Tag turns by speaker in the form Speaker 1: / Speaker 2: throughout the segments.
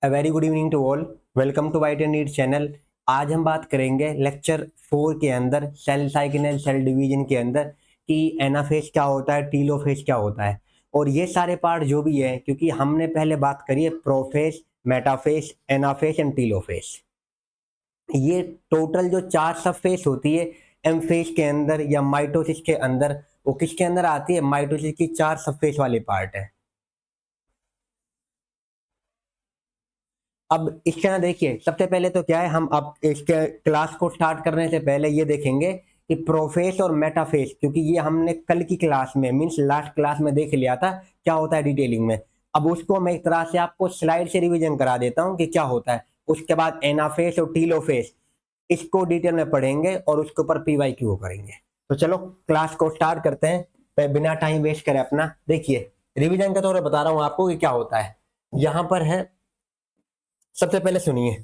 Speaker 1: A very good evening to all. Welcome to White and Need channel. आज हम बात करेंगे लेक्चर 4 के अंदर cell cycle and cell division के अंदर कि एनाफेज क्या होता है, टीलोफेज क्या होता है। और ये सारे पार्ट जो भी है, क्योंकि हमने पहले बात करी है prophase, metaphase, anaphase and telophase. ये टोटल जो 4 सब फेज होती है एमफेज के अंदर या माइटोसिस के अंदर, वो किसके अंदर आती है? माइटोसिस की 4 सब फेज वाले पार्ट है। अब इसके ना देखिए, सबसे पहले तो क्या है, हम अब इसके क्लास को स्टार्ट करने से पहले ये देखेंगे कि प्रोफेज और मेटाफेज, क्योंकि ये हमने कल की क्लास में मींस लास्ट क्लास में देख लिया था क्या होता है डिटेलिंग में। अब उसको मैं एक तरह से आपको स्लाइड से रिवीजन करा देता हूँ कि क्या होता है। उसके बाद एनाफेज और टीलोफेज इसको डिटेल में पढ़ेंगे और उसके ऊपर पीवाईक्यू करेंगे। तो चलो क्लास को स्टार्ट करते हैं बिना टाइम वेस्ट करे अपना। देखिए रिवीजन के तौर पर बता रहा हूँ आपको कि क्या होता है। यहाँ पर है, सबसे पहले सुनिए,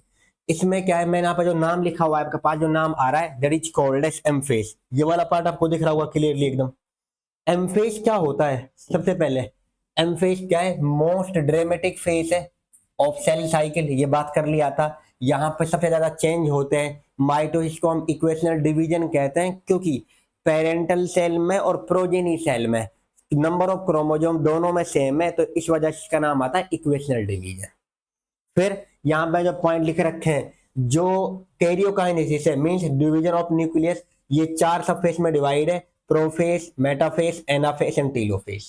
Speaker 1: इसमें क्या है, मैंने यहाँ पर जो नाम लिखा हुआ है आपके पास, जो नाम आ रहा है दैट इज कॉल्ड एज एमफेज। ये वाला पार्ट आपको दिख रहा होगा क्लियरली एकदम। एमफेज क्या होता है? सबसे पहले एमफेज क्या है? मोस्ट ड्रामेटिक फेज है ऑफ सेल साइकिल। ये बात कर लिया था। यहाँ पर सबसे ज्यादा चेंज होते हैं। माइटोसिस को हम इक्वेशनल डिवीजन कहते हैं, क्योंकि पेरेंटल सेल में और प्रोजेनी सेल में नंबर ऑफ क्रोमोसोम दोनों में सेम है, तो इस वजह से इसका नाम आता है इक्वेशनल डिवीजन। फिर यहाँ पे जो पॉइंट लिख रखे हैं, जो कैरियोकाइनेसिस है मींस डिवीजन ऑफ न्यूक्लियस, ये 4 सब फेज में डिवाइड है, prophase, metaphase, anaphase and telophase.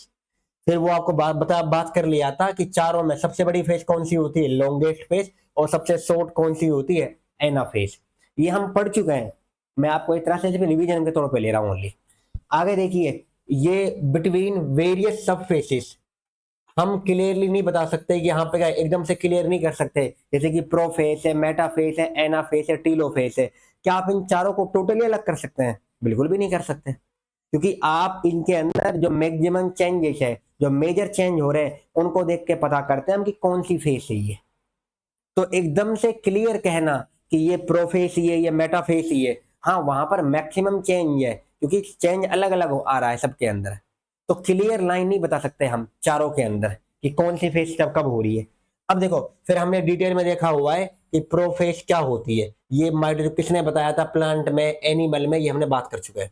Speaker 1: फिर वो आपको बात कर लिया था कि चारों में सबसे बड़ी फेज कौन सी होती है? Longest phase. और सबसे शॉर्ट कौन सी होती है? एनाफेज। ये हम पढ़ चुके हैं। मैं आपको एक तरह से रिवीजन के तौर पे ले रहा हूँ ओनली। आगे देखिए, ये बिटवीन वेरियस सब फेसेस हम क्लियरली नहीं बता सकते कि यहाँ पे क्या, एकदम से क्लियर नहीं कर सकते। जैसे कि प्रोफेस है, मेटाफेस है, एनाफेस है, टीलोफेस है। क्या आप इन चारों को टोटली अलग कर सकते हैं? बिल्कुल भी नहीं कर सकते, क्योंकि आप इनके अंदर जो मैक्सिमम चेंजेस है, जो मेजर चेंज हो रहे हैं, उनको देख के पता करते हैं हम कि कौन सी फेस है ये। तो एकदम से क्लियर कहना कि ये प्रोफेस ही है, ये मेटाफेस ही है, हाँ वहां पर मैक्सिमम चेंज है, क्योंकि चेंज अलग अलग आ रहा है सबके अंदर। तो क्लियर लाइन नहीं बता सकते हम चारों के अंदर कि कौन सी फेस कब हो रही है। अब देखो, फिर हमने डिटेल में देखा हुआ है कि प्रोफेस क्या होती है। ये माइटोसिस किसने बताया था? प्लांट में, एनिमल में, ये हमने बात कर चुके हैं।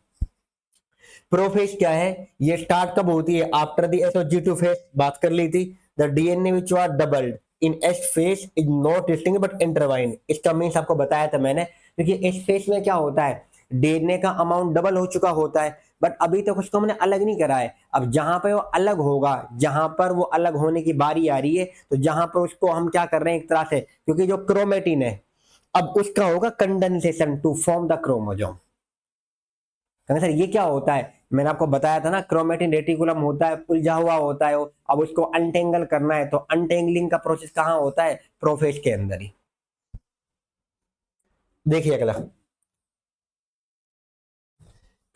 Speaker 1: प्रोफेज क्या है? ये स्टार्ट कब होती है? आफ्टर द SOG2 फेज, बात कर ली थी। The DNA which was doubled in S phase is not distinct but intertwined। इसका मीन्स आपको बताया था मैंने, क्योंकि S फेज में क्या होता है, DNA का अमाउंट डबल हो चुका होता है, बट अभी तक उसको हमने अलग नहीं करा है। अब जहां पे वो अलग होगा, जहां पर वो अलग होने की बारी आ रही है, तो जहां पर उसको हम क्या कर रहे हैं एक तरह से, क्योंकि जो क्रोमेटिन है, अब उसका होगा condensation to form the chromosome. Sir ये क्या होता है? मैंने आपको बताया था ना, क्रोमेटिन रेटिकुलम होता है, उलझा हुआ होता है वो। अब उसको अनटेंगल करना है, तो अनटेंगलिंग का प्रोसेस कहाँ होता है? प्रोफेज के अंदर ही। देखिए अगला,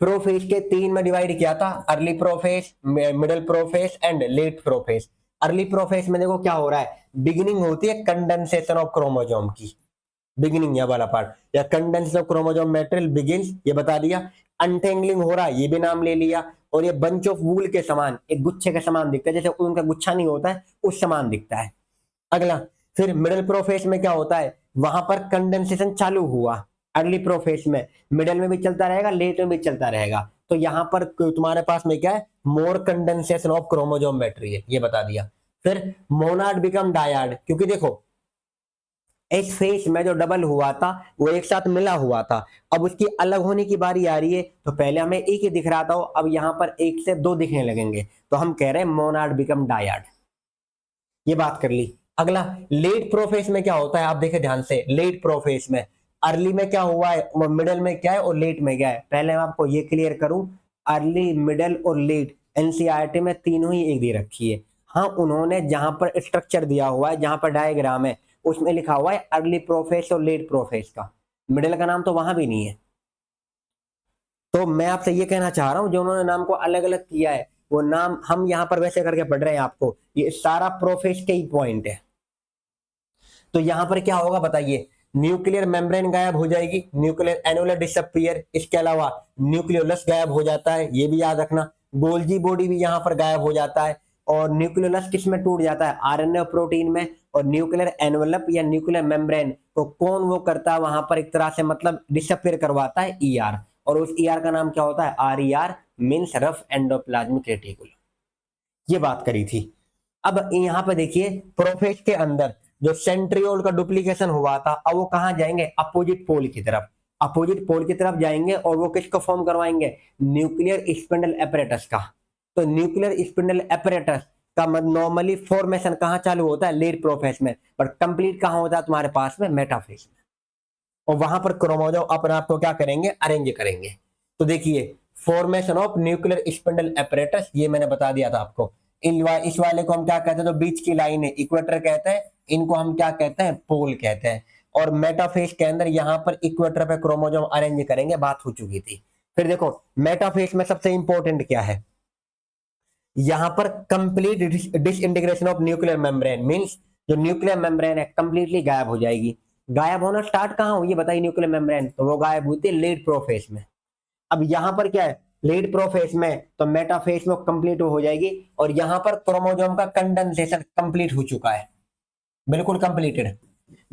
Speaker 1: प्रोफेज के 3 में डिवाइड किया था, early prophase, middle prophase and let prophase. Early prophase में देखो क्या हो रहा है, बिगिनिंग होती है कंडेंसेशन ऑफ क्रोमोसोम की, बिगिनिंग ये वाला पार्ट, या condense of chromosome material begins, ये बता दिया। अनटेंगलिंग हो रहा है, ये भी नाम ले लिया। और ये बंच ऑफ वूल के समान, एक गुच्छे के समान दिखता है, जैसे उनका गुच्छा नहीं होता है उस समान दिखता है। अगला, फिर मिडिल प्रोफेज में क्या होता है, वहां पर कंडेंसेशन चालू हुआ। अर्ली प्रोफेज में, मिडिल में भी चलता रहेगा, लेट में भी चलता रहेगा। तो यहाँ पर तुम्हारे पास में क्या है, मोर कंडेंसेशन ऑफ क्रोमोसोम मटेरियल, ये बता दिया। फिर मोनाड बिकम डायाड, क्योंकि देखो इस फेस में जो डबल हुआ था वो एक साथ मिला हुआ था, अब उसकी अलग होने की बारी आ रही है। तो पहले हमें एक ही दिख रहा था, अब यहाँ पर एक से 2 दिखने लगेंगे, तो हम कह रहे हैं मोनाड बिकम डायाड। ये बात कर ली। अगला, लेट प्रोफेस में क्या होता है, आप देखें ध्यान से। लेट प्रोफेस में अर्ली में क्या हुआ है, मिडल में क्या है और लेट में क्या है। पहले मैं आपको ये क्लियर करूं, अर्ली, मिडल और लेट एनसीईआरटी में तीनों ही एक दे रखी है। हाँ उन्होंने जहां पर स्ट्रक्चर दिया हुआ है, जहां पर डायग्राम है, उसमें लिखा हुआ है अर्ली प्रोफेस और लेट प्रोफेस का, मिडिल का नाम तो वहां भी नहीं है। तो मैं आपसे ये कहना चाह रहा हूं, जो उन्होंने नाम को अलग अलग किया है, वो नाम हम यहाँ पर वैसे करके पढ़ रहे हैं आपको, ये सारा प्रोफेस के ही पॉइंट है। तो यहाँ पर क्या होगा बताइए, न्यूक्लियर मेम्ब्रेन गायब हो जाएगी, न्यूक्लियर एनुलर डिसअपियर, इसके अलावा न्यूक्लियोलस गायब हो जाता है, ये भी याद रखना। गोल्जी बॉडी भी यहाँ पर गायब हो जाता है। और न्यूक्लियोलस किस में टूट जाता है? आरएनए प्रोटीन में। और न्यूक्लियर एनवेलप या न्यूक्लियर मेम्ब्रेन को कौन वो करता है वहां पर एक तरह से मतलब डिसअपियर करवाता है, ईआर। और उस ईआर का नाम क्या होता है, RER, means rough endoplasmic reticulum. ये बात करी थी। अब यहाँ पे देखिए प्रोफेज के अंदर जो सेंट्रियोल का डुप्लीकेशन हुआ था, अब वो कहाँ जाएंगे, अपोजिट पोल की तरफ, अपोजिट पोल की तरफ जाएंगे और वो किसको फॉर्म करवाएंगे, न्यूक्लियर स्पिंडल एपरेटस का। तो न्यूक्लियर स्पिंडल एपरेटस का नॉर्मली फॉर्मेशन कहाँ चालू होता है, लेट प्रोफेज में, पर कंप्लीट कहाँ होता है तुम्हारे पास में, मेटाफेज में। और वहां पर क्रोमोसोम अपने आप को क्या करेंगे, अरेंज करेंगे। तो देखिए formation of nuclear spindle apparatus, ये मैंने बता दिया था आपको। इस वाले को हम क्या कहते हैं, तो बीच की लाइन है इक्वेटर कहते हैं, इनको हम क्या कहते हैं, पोल कहते हैं। और मेटाफेज के अंदर यहाँ पर इक्वेटर पे क्रोमोसोम अरेंज करेंगे, बात हो चुकी थी। फिर देखो मेटाफेज में सबसे इंपॉर्टेंट क्या है, यहाँ पर complete disintegration of nuclear membrane, means जो न्यूक्लियर मेम्ब्रेन है कंप्लीटली गायब हो जाएगी। गायब होना स्टार्ट कहाँ हुई, ये बताइए, न्यूक्लियर मेम्ब्रेन, तो वो गायब हुई थी लेट प्रोफेज में। अब यहाँ पर क्या है, लेट प्रोफेज में, तो मेटाफेज में कंप्लीट हो जाएगी। और यहाँ पर क्रोमोसोम का कंडेंसेशन कंप्लीट हो चुका है, बिल्कुल कंप्लीटेड।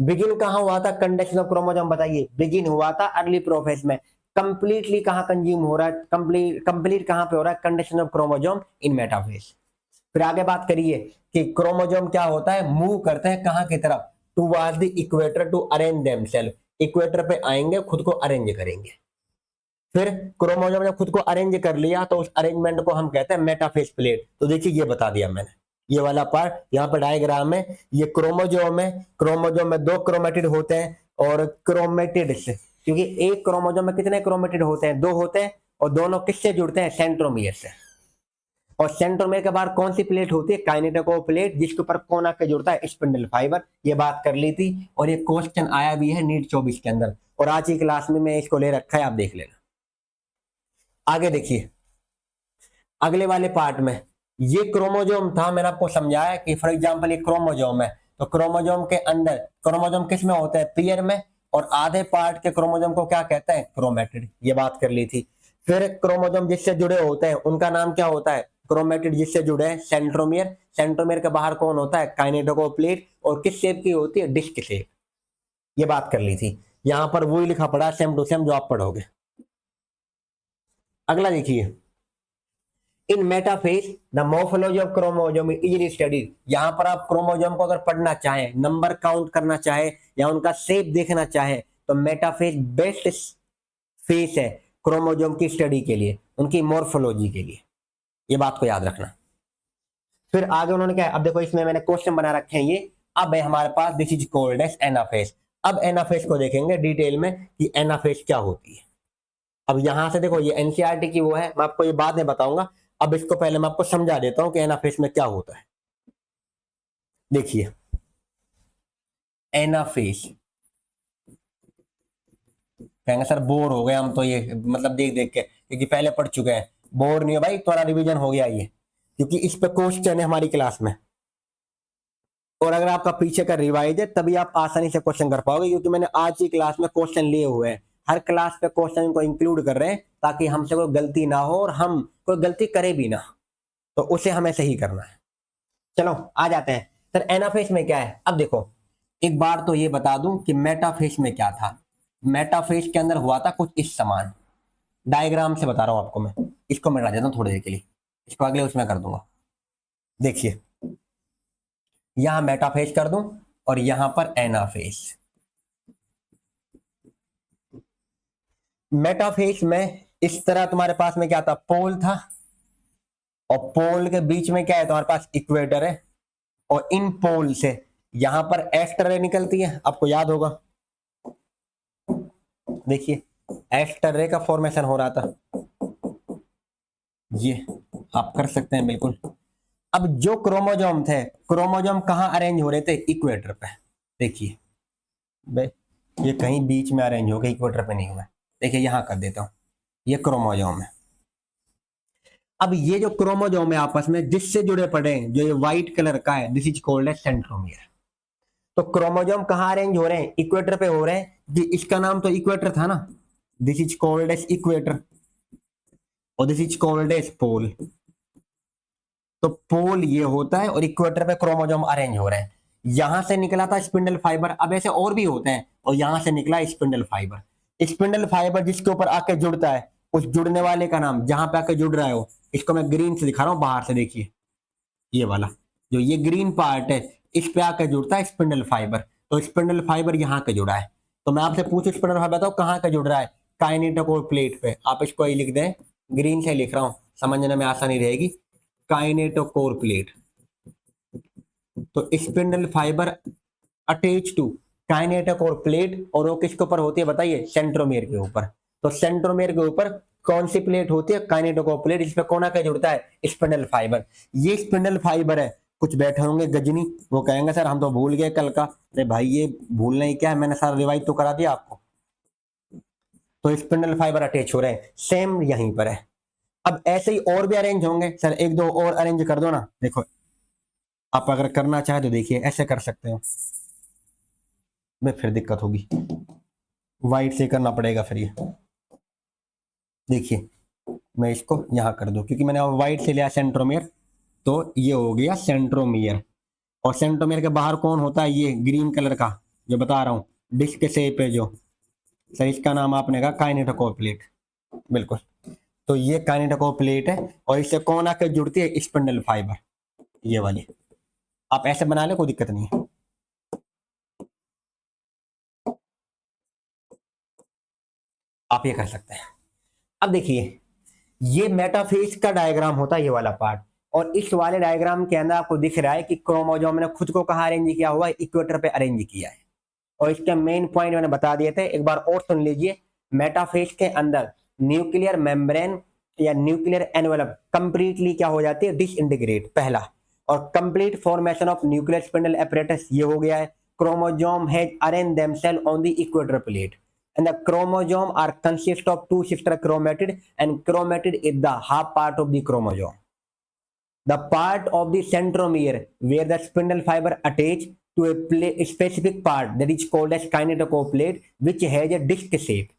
Speaker 1: बिगिन कहाँ हुआ था कंडेंसेशन ऑफ क्रोमोसोम, बताइए, बिगिन हुआ था अर्ली प्रोफेज में। कंप्लीटली कहाँ कंज्यूम हो रहा है, कंप्लीट कहाँ पे हो रहा है, condensation of chromosome in metaphase. फिर आगे बात करिए कि क्रोमोसोम क्या होता है, मूव करते हैं कहाँ की तरफ, towards the equator to arrange themselves, equator पे आएंगे, खुद को अरेंज करेंगे। फिर क्रोमोसोम ने खुद को अरेंज कर लिया तो उस अरेंजमेंट को हम कहते हैं मेटाफेज प्लेट। तो देखिए ये बता दिया मैंने, ये वाला पार्ट यहाँ पर डायग्राम में, ये क्रोमोसोम है, क्रोमोसोम में 2 क्रोमेटिड होते हैं। और क्रोमेटिड से, क्योंकि एक क्रोमोसोम में कितने क्रोमेटिड होते हैं, 2 होते हैं, और दोनों किससे जुड़ते हैं, सेंट्रोमियर से। और सेंट्रोमियर के बाहर कौन सी प्लेट होती है, काइनेटोकोर प्लेट, जिसके ऊपर कौन आके जुड़ता है, स्पिंडल फाइबर। ये बात कर ली थी, और ये क्वेश्चन आया भी है नीट 24 के अंदर, और आज की क्लास में मैं इसको ले रखा है, आप देख लेना। आगे देखिए अगले वाले पार्ट में, ये क्रोमोसोम था, मैंने आपको समझाया कि फॉर एग्जांपल ये क्रोमोसोम है, तो क्रोमोसोम के अंदर क्रोमोसोम किस में होता है, पेयर में, और आधे पार्ट के क्रोमोसोम को क्या कहते हैं, क्रोमेटिड। ये बात कर ली थी। फिर क्रोमोसोम जिससे जुड़े होते हैं उनका नाम क्या होता है, क्रोमेटिड जिससे जुड़े हैं, सेंट्रोमियर। सेंट्रोमियर के बाहर कौन होता है, काइनेटोकोर प्लेट, और किस शेप की होती है, डिस्क शेप। ये बात कर ली थी। यहां पर वही लिखा पड़ा सेम टू सेम जो आप पढ़ोगे। अगला देखिए, in metaphase the morphology of chromosome easily studied. यहां पर आप क्रोमोसोम को अगर पढ़ना चाहें, नंबर काउंट करना चाहे, या उनका शेप देखना चाहे, तो मेटाफेज बेस्ट फेस है क्रोमोसोम की स्टडी के लिए, उनकी मोर्फोलॉजी के लिए। ये बात को याद रखना। फिर आगे उन्होंने क्या, अब देखो इसमें मैंने क्वेश्चन बना रखे हैं ये। अब है हमारे पास this is called as anaphase. अब एनाफेज को देखेंगे डिटेल में कि एनाफेज क्या होती है। अब यहां से देखो ये एनसीईआरटी की वो है, मैं आपको ये बाद में बताऊंगा। अब इसको पहले मैं आपको समझा देता हूं कि एनाफेज में क्या होता है। देखिए एनाफेज, कहेंगे सर बोर हो गए हम तो, ये मतलब देख देख के, क्योंकि पहले पढ़ चुके हैं। बोर नहीं हो भाई, थोड़ा रिवीजन हो गया ये, क्योंकि इस पे क्वेश्चन है हमारी क्लास में। और अगर आपका पीछे का रिवाइज है तभी आप आसानी से क्वेश्चन कर पाओगे, क्योंकि मैंने आज की क्लास में क्वेश्चन लिए हुए हैं, हर क्लास पे क्वेश्चन को इंक्लूड कर रहे हैं, ताकि हमसे कोई गलती ना हो, और हम कोई गलती करे भी ना, तो उसे हमें सही करना है। चलो आ जाते हैं सर एनाफेज में क्या है। अब देखो एक बार तो ये बता दूं कि मेटाफेज में क्या था। मेटाफेज के अंदर हुआ था कुछ इस समान, डायग्राम से बता रहा हूं आपको मैं। इसको मिटा देता हूं थोड़ी देर के लिए, इसको अगले उसमें कर दूंगा। देखिए यहां मेटाफेज कर दूं, और यहां पर एनाफेज। मेटाफेज में इस तरह तुम्हारे पास में क्या था, पोल था, और पोल के बीच में क्या है, तुम्हारे पास इक्वेटर है, और इन पोल से यहां पर एस्टर रे निकलती है, आपको याद होगा। देखिए एस्टर रे का फॉर्मेशन हो रहा था, ये आप कर सकते हैं बिल्कुल। अब जो क्रोमोसोम थे, क्रोमोसोम कहां अरेंज हो रहे थे, इक्वेटर पे। देखिए ये कहीं बीच में अरेंज हो गए, इक्वेटर पे नहीं हुआ। देखिए यहां कर देता हूं, ये क्रोमोसोम है। अब ये जो क्रोमोसोम है आपस में जिससे जुड़े पड़े हैं, जो ये व्हाइट कलर का है, this is called as centromere. तो क्रोमोसोम कहां अरेंज हो रहे हैं, इक्वेटर पे हो रहे हैं जी, इसका नाम तो इक्वेटर था ना, this is called as equator, और this is called as pole. तो पोल ये होता है, और इक्वेटर पे क्रोमोसोम अरेंज हो रहे हैं। यहां से निकला था स्पिंडल फाइबर, अब ऐसे और भी होते हैं, और यहां से निकला स्पिंडल फाइबर। स्पिंडल फाइबर जिसके ऊपर आके जुड़ता है, उस जुड़ने वाले का नाम, जहां पे आके जुड़ रहा है वो, इसको मैं ग्रीन से दिखा रहा हूं बाहर से, देखिए ये वाला, जो ये ग्रीन पार्ट है, इस पे आके जुड़ता है स्पिंडल फाइबर। तो स्पिंडल फाइबर यहाँ के जुड़ा है। तो मैं आपसे पूछूं स्पिंडल फाइबर बताओ कहाँ के जुड़ रहा है? काइनेटोकोर प्लेट पे। आप इसको ही लिख दें, ग्रीन से लिख रहा हूं, समझने में आसानी रहेगी। Kinetochore plate. तो spindle fibre attach to kinetochore plate, और वो किसके ऊपर होती है बताइए? सेंट्रोमियर के ऊपर। तो सेंट्रोमियर के ऊपर कौन सी प्लेट होती है? Kinetochore plate. इसमें कौन आके जुड़ता है? Spindle fibre. ये स्पिंडल फाइबर है। कुछ बैठे होंगे गजनी, वो कहेंगे सर हम तो भूल गए कल का। अरे भाई ये भूलना ही क्या है, मैंने सारा रिवाइज तो करा दिया आपको। तो स्पिंडल फाइबर अटैच हो रहे हैं, सेम यहीं पर है। अब ऐसे ही और भी अरेंज होंगे सर, एक दो और अरेंज कर दो ना। देखो आप अगर करना चाहे तो देखिए ऐसे कर सकते हो, में फिर दिक्कत होगी, वाइट से करना पड़ेगा फिर। ये देखिए मैं इसको यहाँ कर दूं, क्योंकि मैंने वाइट से लिया सेंट्रोमियर, तो ये हो गया सेंट्रोमियर। और सेंट्रोमियर के बाहर कौन होता है? ये ग्रीन कलर का जो बता रहा हूँ, डिस्क शेप है जो, सर इसका नाम आपने कहा काइनेटोकोर प्लेट। बिल्कुल। तो ये काइनेटोकोर प्लेट है, और इससे कौन आकर जुड़ती है? स्पिंडल फाइबर, ये वाली। आप ऐसे बना ले, कोई दिक्कत नहीं है। आप ये कर सकते हैं। अब देखिए ये मेटाफेज का डायग्राम होता है, ये वाला पार्ट। और इस वाले डायग्राम के अंदर आपको दिख रहा है कि क्रोमोसोम ने खुद को कहाँ अरेंज किया हुआ है? इक्वेटर पे अरेंज किया है। और इसके मेन पॉइंट मैंने बता दिए थे, एक बार और सुन लीजिए। मेटाफेज के अंदर न्यूक्लियर मेम्ब्रेन या न्यूक्लियर एनवेलप कंप्लीटली क्या हो जाती है? डिसइंटीग्रेट, पहला। और complete formation of nuclear spindle apparatus ये हो गया है। Chromosome has arrange themselves on the equator plate, and the chromosome are consist of two sister chromatid, and chromatid is the half part of the chromosome. The part of the centromere where the spindle fiber attach to a specific part that is called as kinetochore plate, which has a disc shape.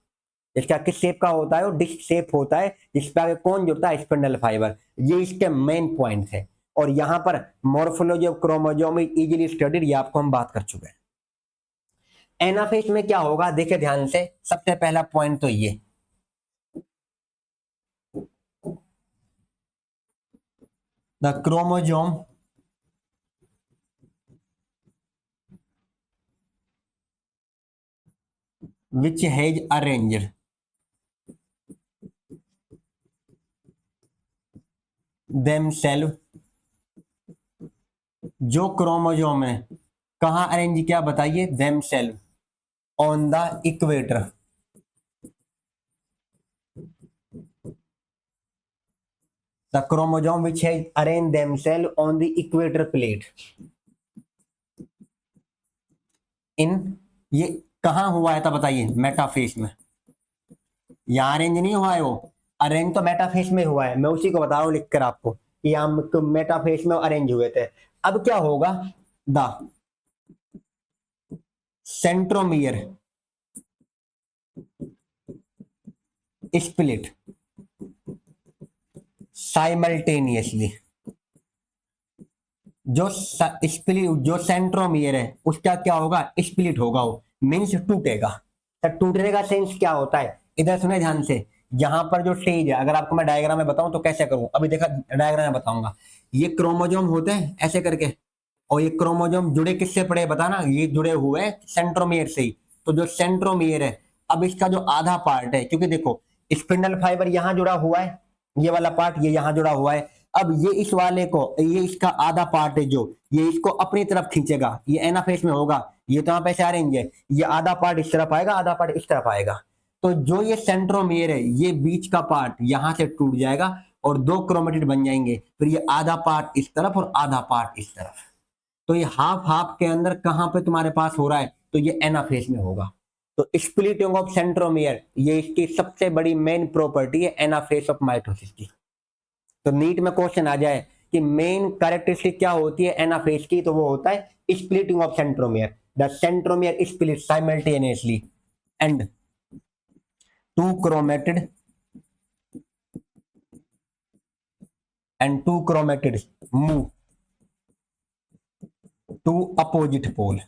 Speaker 1: इसका किस shape का होता है? वो disc shape होता है, जिस पे आगे कौन जुड़ता है? Spindle fibre. ये इसके मेन पॉइंट है। और यहां पर morphology of chromosome is easily studied, ये आपको हम बात कर चुके हैं। एनाफेज में क्या होगा देखिए ध्यान से, सबसे पहला पॉइंट तो ये, the chromosome which has arranged themselves, जो क्रोमोसोम है कहाँ अरेंज किया बताइए? themselves on the equator। The chromosome which has arranged themselves on the equator plate in, ये कहाँ हुआ है था बताइए? मेटाफेज में। यहाँ अरेंज नहीं हुआ है वो, अरेंज तो मेटाफेज में हुआ है। मैं उसी को बता रहा हूँ लिखकर आपको कि हम तो मेटाफेज में अरेंज हुए थे। अब क्या होगा? The centromere split simultaneously. जो स्प्लिट, जो सेंट्रोमियर है उसका क्या होगा? स्प्लिट होगा, वो मीन्स टूटेगा। तो टूटने का सेंस क्या होता है? इधर सुने ध्यान से। यहाँ पर जो स्टेज है, अगर आपको मैं डायग्राम में बताऊं तो कैसे करूं, अभी देखा डायग्राम में बताऊंगा। ये क्रोमोसोम होते हैं ऐसे करके, और ये क्रोमोसोम जुड़े किससे पड़े बताना? ये जुड़े हुए सेंट्रोमियर से ही। तो जो सेंट्रोमियर है, अब इसका जो आधा पार्ट है, क्योंकि देखो स्पिंडल फाइबर यहाँ जुड़ा हुआ है, ये वाला पार्ट ये यहाँ जुड़ा हुआ है। अब ये इस वाले को, ये इसका आधा पार्ट है जो, ये इसको अपनी तरफ खींचेगा, ये एनाफेज में होगा। ये तो यहाँ पे से अरेंज है, ये आधा पार्ट इस तरफ आएगा, आधा पार्ट इस तरफ आएगा। तो जो ये सेंट्रोमियर है, ये बीच का पार्ट यहाँ से टूट जाएगा, और दो क्रोमेटिड बन जाएंगे। फिर ये आधा पार्ट इस तरफ और आधा पार्ट इस तरफ। तो ये हाफ हाफ के अंदर कहां पे तुम्हारे पास हो रहा है? तो ये एनाफेज में होगा। तो स्प्लिटिंग ऑफ सेंट्रोमियर ये इसकी सबसे बड़ी मेन प्रॉपर्टी है एनाफेज ऑफ माइटोसिस की। तो नीट में क्वेश्चन आ जाए कि मेन कैरेक्टरिस्टिक क्या होती है एनाफेज की, तो वो होता है splitting of centromere. The centromere split simultaneously and two chromatid move to opposite pole,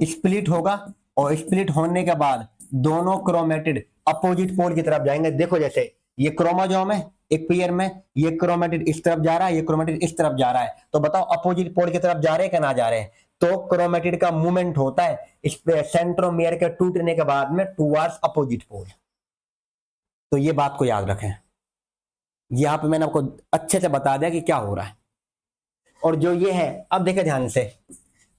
Speaker 1: split होगा और स्प्लिट होने के बाद दोनों क्रोमेटिड अपोजिट पोल की तरफ जाएंगे। देखो जैसे ये क्रोमोसोम है एक पेयर में, ये क्रोमेटिड इस तरफ जा रहा है, ये क्रोमेटिड इस तरफ जा रहा है, तो बताओ अपोजिट पोल की तरफ जा रहे हैं कि ना जा रहे हैं? तो क्रोमेटिड का मूवमेंट होता है इस पे सेंट्रोमियर के टूटने के बाद में टुवर्ड्स अपोजिट पोल। तो ये बात को याद रखें, यहां पे मैंने आपको अच्छे से बता दिया कि क्या हो रहा है। और जो ये है, अब देखे ध्यान से,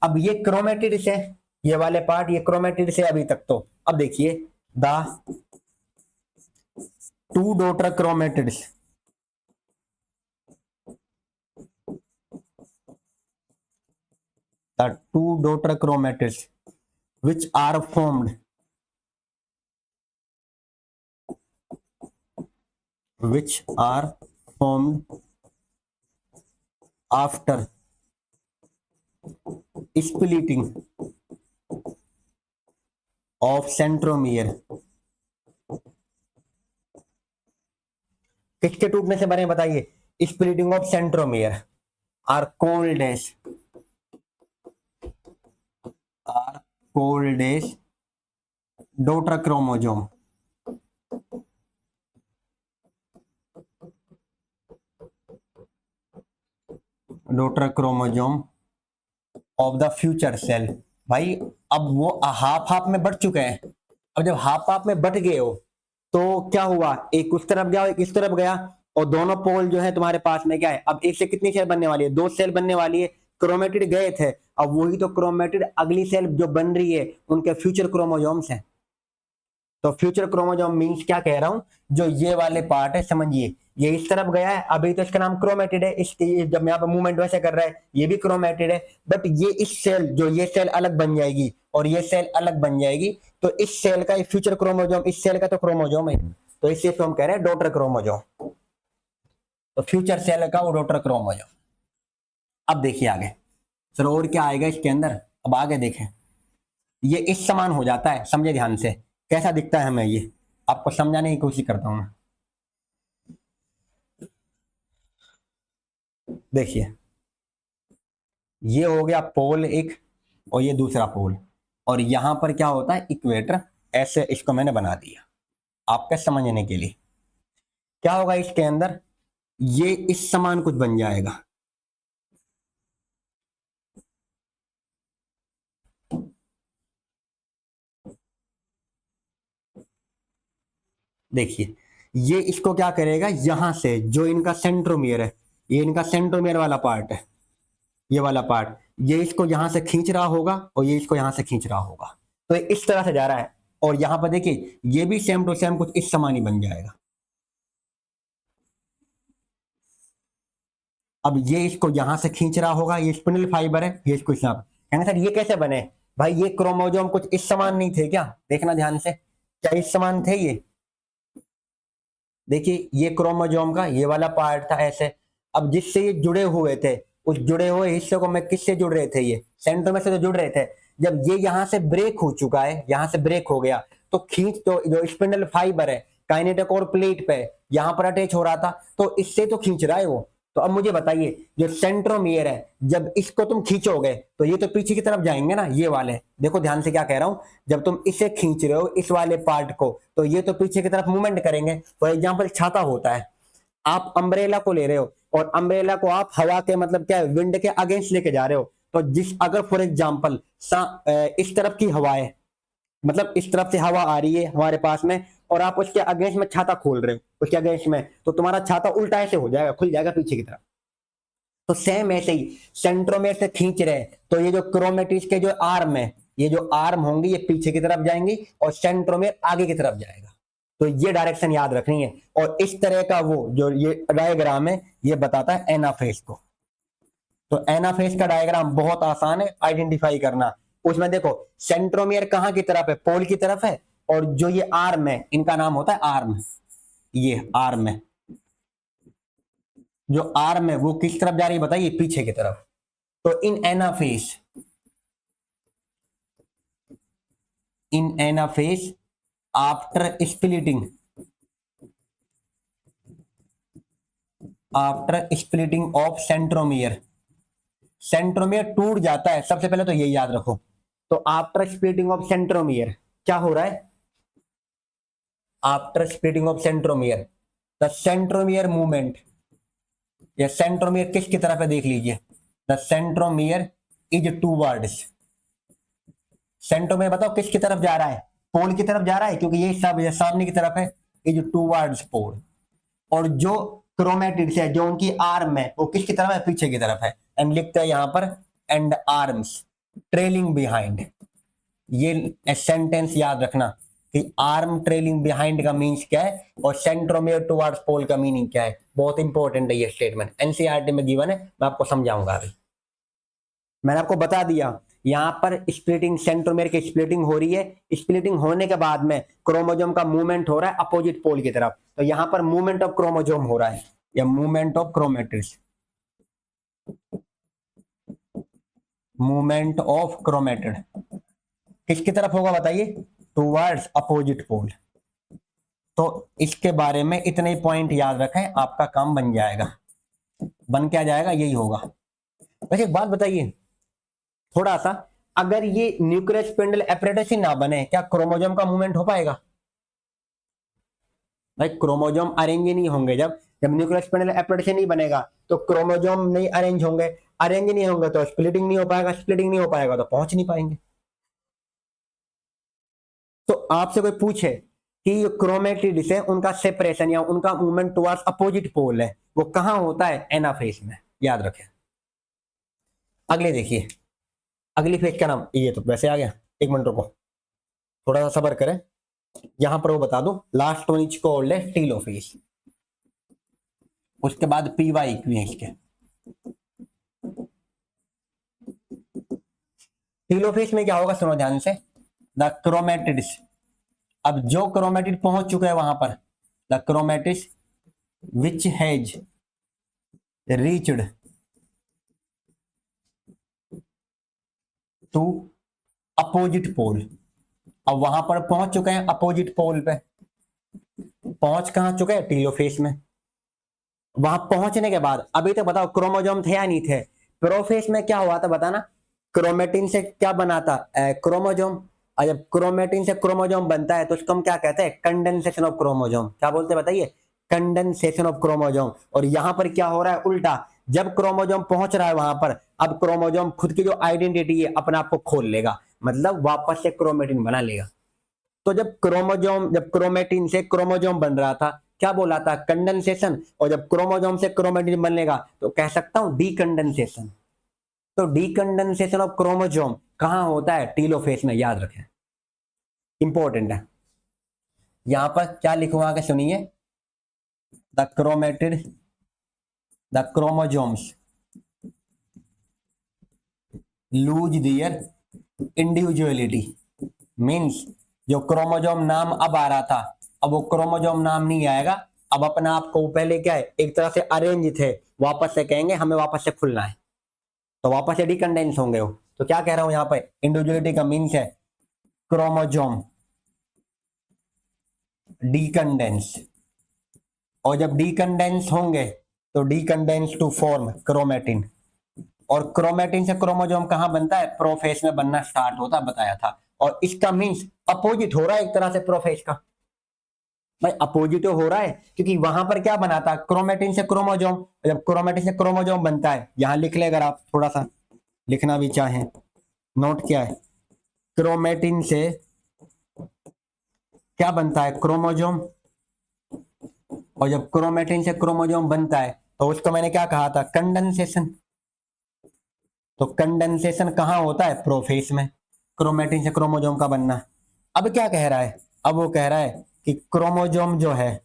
Speaker 1: अब ये क्रोमेटिड से, ये वाले पार्ट ये क्रोमेटिड से अभी तक, तो अब देखिए the two daughter chromatids, the two daughter chromatids which are formed after splitting of centromere, किसके टूटने से बने बताइए? Splitting of centromere, are called as daughter chromosome. Daughter chromosome of the future cell. भाई अब वो हाफ हाफ में but चुके हैं, अब जब हाफ हाफ में बट गए हो तो क्या हुआ, एक उस तरफ गया एक इस तरफ गया, और दोनों पोल जो है तुम्हारे पास में क्या है, अब एक से कितनी सेल बनने वाली है? दो सेल बनने वाली है। क्रोमेटिड गए थे, अब वही तो क्रोमेटिड अगली सेल जो बन रही है उनके फ्यूचर क्रोमोसोम्स हैं। तो फ्यूचर क्रोमोसोम मींस क्या कह रहा हूं, जो ये वाले पार्ट है समझिए, ये इस तरफ गया है, अभी तो इसका नाम क्रोमेटिड है, इसके जब यहाँ पे मूवमेंट वैसे कर रहा है ये भी क्रोमेटिड है, बट ये इस सेल, जो ये सेल अलग बन जाएगी और ये सेल अलग बन जाएगी, तो इस सेल का फ्यूचर क्रोमोसोम, इस सेल का तो क्रोमोसोम है, तो इससे तो हम कह रहे हैं डॉटर क्रोमोसोम। तो फ्यूचर सेल का वो डॉटर क्रोमोसोम। अब देखिए आगे, चलो और क्या आएगा इसके अंदर, अब आगे देखें। ये इस समान हो जाता है, समझे ध्यान से कैसा दिखता है हमें, ये आपको समझाने की कोशिश करता हूं मैं। देखिए ये हो गया पोल एक, और ये दूसरा पोल, और यहां पर क्या होता है इक्वेटर, ऐसे इसको मैंने बना दिया आपके समझने के लिए। क्या होगा इसके अंदर, ये इस समान कुछ बन जाएगा, देखिए ये इसको क्या करेगा, यहां से जो इनका सेंट्रोमियर है, ये इनका सेंट्रोमियर वाला पार्ट है, ये वाला पार्ट, ये इसको यहां से खींच रहा होगा और ये इसको यहां से खींच रहा होगा, तो ये इस तरह से जा रहा है। और यहां पर देखिए ये भी सेम टू सेम कुछ इस समान ही बन जाएगा। अब ये इसको यहां से खींच रहा होगा, ये स्पिंडल फाइबर है, ये इसको हिसाब कहेंगे सर ये कैसे बने? भाई ये क्रोमोसोम कुछ इस समान नहीं थे क्या? देखना ध्यान से, क्या इस समान थे ये? देखिए ये क्रोमोसोम का ये वाला पार्ट था ऐसे, अब जिससे ये जुड़े हुए थे, उस जुड़े हुए हिस्से को मैं किससे जुड़ रहे थे, ये सेंटर में से तो जुड़ रहे थे। जब ये यहां से ब्रेक हो चुका है, यहां से ब्रेक हो गया, तो खींच, तो जो स्पिंडल फाइबर है काइनेटोकोर प्लेट पे यहां पर अटैच हो रहा था, तो इससे तो खींच रहा है वो। तो अब मुझे बताइए जो सेंट्रोमियर है, जब इसको तुम खींचोगे तो ये तो पीछे की तरफ जाएंगे ना, ये वाले, देखो ध्यान से क्या कह रहा हूं, जब तुम इसे खींच रहे हो इस वाले पार्ट को, तो ये तो पीछे की तरफ मूवमेंट करेंगे। फॉर एग्जाम्पल छाता होता है, आप अम्ब्रेला को ले रहे हो और अम्ब्रेला को आप हवा के मतलब क्या विंड के अगेंस्ट लेके जा रहे हो, तो जिस अगर फॉर एग्जाम्पल इस तरफ की हवा है, मतलब इस तरफ से हवा आ रही है हमारे पास में, और आप उसके अगेंस्ट में छाता खोल रहे हो उसके अगेंस्ट में, तो तुम्हारा छाता उल्टा ऐसे हो जाएगा, खुल जाएगा पीछे की तरफ। तो सेम ऐसे ही सेंट्रोमेर से खींच रहे हैं, तो ये जो क्रोमेटिस के जो आर्म है, ये जो आर्म होंगी ये पीछे की तरफ जाएंगी और सेंट्रोमेर आगे की तरफ जाएगा। तो ये डायरेक्शन याद रखनी है। और इस तरह का वो जो ये डायग्राम है ये बताता है एनाफेज को। तो एनाफेज का डायग्राम बहुत आसान है आइडेंटिफाई करना। उसमें देखो सेंट्रोमियर कहां की तरफ है, पोल की तरफ है, और जो ये आर्म है इनका नाम होता है आर्म, ये आर्म है, जो आर्म है वो किस तरफ जा रही है बताइए, पीछे की तरफ। तो इन anaphase after splitting of centromere, centromere टूट जाता है, सबसे पहले तो ये याद रखो। तो आफ्टर स्प्लिटिंग ऑफ सेंट्रोमियर क्या हो रहा है? After splitting of centromere the centromere movement, या सेंट्रोमियर किसकी तरफ है देख लीजिए, the centromere is towards, centromere बताओ किसकी तरफ जा रहा है? पोल की तरफ जा रहा है, क्योंकि ये सब ये सामने की तरफ है, इज टूवर्ड्स पोल। और जो क्रोमेटिड्स है, जो उनकी आर्म है, वो किसकी तरफ है? पीछे की तरफ है। एंड लिखते हैं यहां पर एंड आर्म्स ट्रेलिंग बिहाइंड। ये सेंटेंस याद रखना कि आर्म ट्रेलिंग बिहाइंड का मीन्स क्या है और सेंट्रोमियर टुवर्ड्स पोल का मीनिंग क्या है। बहुत इंपॉर्टेंट है ये स्टेटमेंट, एनसीईआरटी में गिवन है, मैं आपको समझाऊंगा अभी। मैंने आपको बता दिया यहां पर स्प्लिटिंग, सेंट्रोमियर की स्प्लिटिंग हो रही है, स्प्लिटिंग होने के बाद में क्रोमोजोम का मूवमेंट हो रहा है अपोजिट पोल की तरफ। तो यहां पर मूवमेंट ऑफ क्रोमोजोम हो रहा है, या movement of chromatids, movement of chromatid किसकी तरफ होगा बताइए? Towards opposite pole. तो इसके बारे में इतने ही पॉइंट याद रखें, आपका काम बन जाएगा। बन क्या जाएगा? यही होगा। वैसे एक बात बताइए थोड़ा सा, अगर ये न्यूक्लियर स्पिंडल एपरेटस ही ना बने, क्या क्रोमोजोम का मूवमेंट हो पाएगा? भाई क्रोमोजोम अरेंज ही नहीं होंगे। जब जब न्यूक्लियर स्पिंडल एपरेटस नहीं बनेगा तो क्रोमोजोम नहीं अरेंज होंगे, अरेंज नहीं होंगे तो स्प्लिटिंग नहीं हो पाएगा, स्प्लिटिंग नहीं हो पाएगा तो पहुंच नहीं पाएंगे। तो आपसे कोई पूछे कि ये क्रोमेटिड्स है, उनका सेपरेशन या उनका मूवमेंट टुवर्ड्स अपोजिट पोल है, वो कहां होता है? एनाफेज में, याद रखें। अगले देखिए, अगली फेज का नाम, ये तो वैसे आ गया, एक मिनट रुको, थोड़ा सा सब्र करें। यहां पर वो बता दो, लास्ट वन इज कॉल्ड है टीलोफेज, उसके बाद पीवाई इक्विवेलेंस के। टीलोफेज में क्या होगा सुनो ध्यान से, द क्रोमेटिड्स, अब जो क्रोमेटिड पहुंच चुके हैं वहां पर, the chromatids which has reached to opposite pole, अब वहां पर पहुंच चुके हैं अपोजिट पोल पे। पहुंच कहां चुके हैं? टीलोफेज में। वहां पहुंचने के बाद अभी तक बताओ क्रोमोजोम थे या नहीं थे? प्रोफेज में क्या हुआ था बताना? क्रोमेटिन से क्या बना था? क्रोमोजोम। और जब क्रोमेटिन से क्रोमोजोम बनता है तो उसको हम क्या कहते हैं? Condensation of chromosome. क्या बोलते हैं बताइए? Condensation of chromosome. और यहां पर क्या हो रहा है? उल्टा, जब क्रोमोजोम पहुंच रहा है वहां पर, अब क्रोमोजोम खुद की जो आइडेंटिटी है अपने आप को खोल लेगा, मतलब वापस से क्रोमेटिन बना लेगा। तो जब क्रोमेटिन से क्रोमोजोम बन रहा था, क्या बोला था? कंडेंसेशन। और जब क्रोमोजोम से क्रोमेटिन बनेगा तो कह सकता हूं डीकंडेंसेशन। तो डीकंडेंसेशन ऑफ क्रोमोजोम कहां होता है? टीलोफेज में, याद रखें, इंपॉर्टेंट है। यहां पर क्या लिखूंगा के सुनिए, the chromatid, the chromosomes lose their individuality, means जो क्रोमोजोम नाम अब आ रहा था, अब वो क्रोमोजोम नाम नहीं आएगा, अब अपने आप को पहले क्या है एक तरह से अरेंज थे, वापस से कहेंगे हमें वापस से खुलना है, तो वापस से डिकंडेंस होंगे वो। तो क्या कह रहा हूं यहाँ पे, इंडिविजुअलिटी का मीन्स है क्रोमोजोम डिकंडेंस, और जब डिकंडेंस होंगे तो डिकंडेंस टू फॉर्म क्रोमेटिन, और क्रोमेटिन से क्रोमोजोम कहां बनता है? प्रोफेज में बनना स्टार्ट होता, बताया था। और इसका मीन्स अपोजिट हो रहा है एक तरह से प्रोफेज का। भाई अपोजिट हो रहा है क्योंकि वहां पर क्या बना था? क्रोमेटिन से क्रोमोजोम। जब क्रोमेटिन से क्रोमोजोम बनता है, यहां लिख ले अगर आप थोड़ा सा लिखना भी चाहें, नोट क्या है, क्रोमेटिन से क्या बनता है? क्रोमोजोम। और जब क्रोमेटिन से क्रोमोजोम बनता है तो उसको मैंने क्या कहा था? कंडेंसेशन। तो कंडेंसेशन कहां होता है? प्रोफेज में, क्रोमेटिन से क्रोमोजोम का बनना। अब क्या कह रहा है? अब वो कह रहा है कि क्रोमोजोम जो है,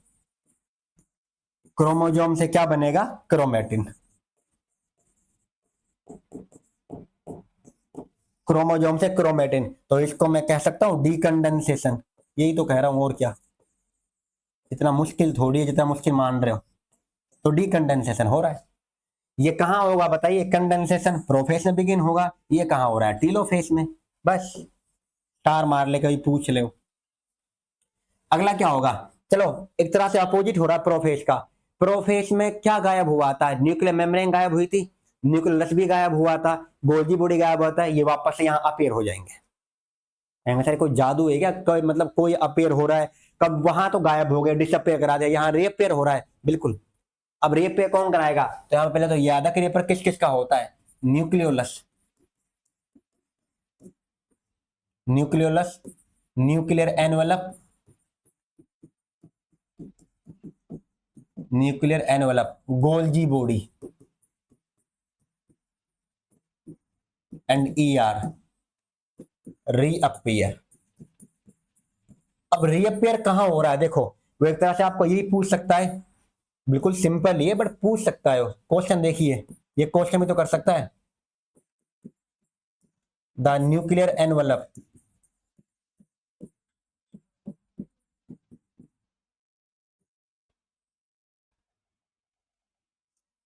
Speaker 1: क्रोमोजोम से क्या बनेगा? क्रोमेटिन। क्रोमोजोम से क्रोमेटिन, तो इसको मैं कह सकता हूं डीकंडेंसेशन। यही तो कह रहा हूं, और क्या, इतना मुश्किल थोड़ी है जितना मुश्किल मान रहे हो। तो डीकंडेंसेशन हो रहा है। ये कहां होगा बताइए? कंडेंसेशन प्रोफेज में बिगिन होगा, ये कहां हो रहा है? टीलोफेज में। बस स्टार मार ले, कभी पूछ ले। अगला क्या होगा? चलो, एक तरह से अपोजिट हो रहा है प्रोफेज का। प्रोफेज में क्या गायब हुआ था? न्यूक्लियर मेम्ब्रेन गायब हुई थी। न्यूक्लियस भी गायब हुआ था, गोल्जी बॉडी गायब हुआ था, ये वापस से यहाँ अपेयर हो जाएंगे। सर कोई जादू है क्या? कोई मतलब कोई अपेयर हो रहा है, कब वहां तो गायब हो गए, डिसअपेयर करा दिया, यहाँ रीअपेयर हो रहा है। बिल्कुल। अब रीअपेयर कौन कराएगा? तो यहाँ पहले तो याद है कि रीअपेयर किस किस का होता है? Nucleolus, nucleolus, nuclear envelope, nuclear envelope, Golgi body and ER, reappear. अब रीअपेयर कहां हो रहा है? देखो, वो एक तरह से आपको यही पूछ सकता है, बिल्कुल सिंपल ही है बट पूछ सकता है। क्वेश्चन देखिए, ये क्वेश्चन भी तो कर सकता है। The nuclear envelope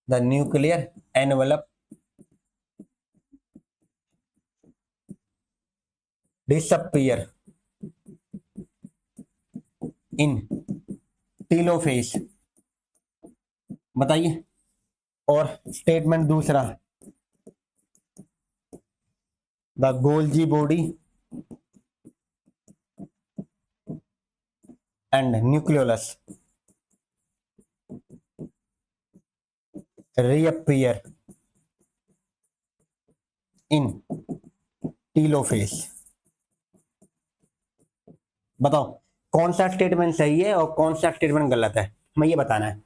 Speaker 1: the nuclear envelope disappear in telophase. बताइए। और स्टेटमेंट दूसरा, the Golgi body and nucleolus reappear in telophase. बताओ कौन सा स्टेटमेंट सही है और कौन सा स्टेटमेंट गलत है, हमें ये बताना है।